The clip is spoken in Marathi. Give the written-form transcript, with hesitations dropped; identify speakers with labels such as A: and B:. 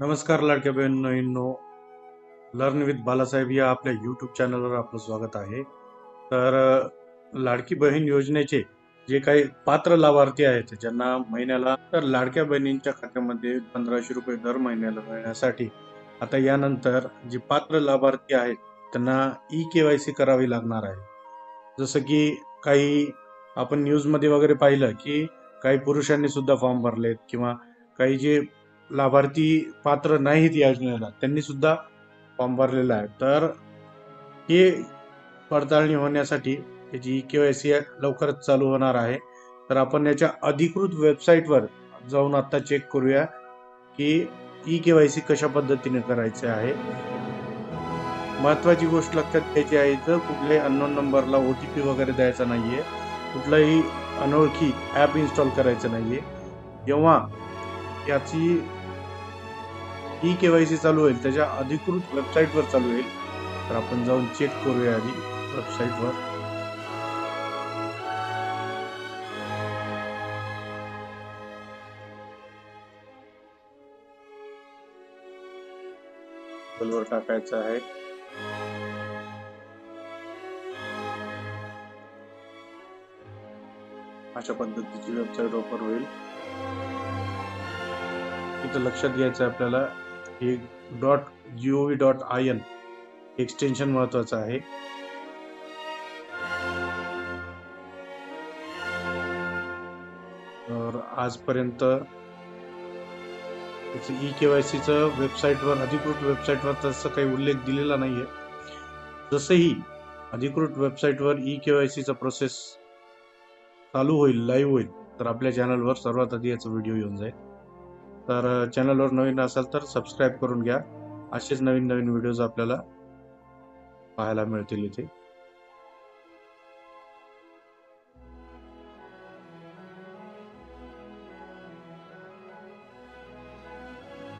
A: नमस्कार लाडक्या बहिणींनो, लर्न विथ बालासाहेब या आपल्या यूट्यूब चॅनलवर आपलं स्वागत आहे. तर लाडकी बहीण योजनेचे जे काही पात्र लाभार्थी आहेत ज्यांना महिन्याला तर लाडक्या बहिणींच्या खात्यामध्ये 1500 रुपये दर महिन्याला मिळण्यासाठी आता यानंतर जे पात्र लाभार्थी आहेत त्यांना ई-केवायसी करावी लागणार आहे. जसं की काही आपण न्यूजमध्ये वगैरे पाहिलं की काही पुरुषांनी सुद्धा फॉर्म भरलेत किंवा काही जे लाभार्थी पात्र नाहीत या योजनेला त्यांनी सुद्धा फॉर्म भरलेला आहे. तर हे पडताळणी होण्यासाठी त्याची केवायसी लवकरच चालू होणार आहे. तर आपण याच्या अधिकृत वेबसाईटवर जाऊन आता चेक करूया की ई केवायसी कशा पद्धतीने करायचे आहे. महत्वाची गोष्ट लक्षात घ्यायची आहे तर कुठल्याही अननोन नंबरला OTP वगैरे द्यायचा नाहीये. कुठलाही अनोळखी ऍप इन्स्टॉल करायचं नाहीये. जेव्हा याची ई केवायसी चालू होईल त्याच्या अधिकृत वेबसाईटवर चालू होईल. तर आपण जाऊन चेक करूया आधी वेबसाईटवर. वर टाकायचं आहे. अशा पद्धतीची वेबसाईट ओपन होईल. इथं लक्षात घ्यायचं आहे आपल्याला हे .gov.in एक्सटेन्शन महत्वाचं आहे. तर आजपर्यंत ई केवायसीचं वेबसाईटवर अधिकृत वेबसाईटवर तसं काही उल्लेख दिलेला नाहीये. जसंही अधिकृत वेबसाईटवर ई केवायसीचा प्रोसेस चालू होईल, लाईव्ह होईल, तर आपल्या चॅनलवर सर्वात आधी याचा व्हिडिओ येऊन जाईल. तर चॅनलवर नवीन असाल तर सबस्क्राईब करून घ्या. असेच नवीन नवीन व्हिडिओज आपल्याला पाहायला मिळतील इथे.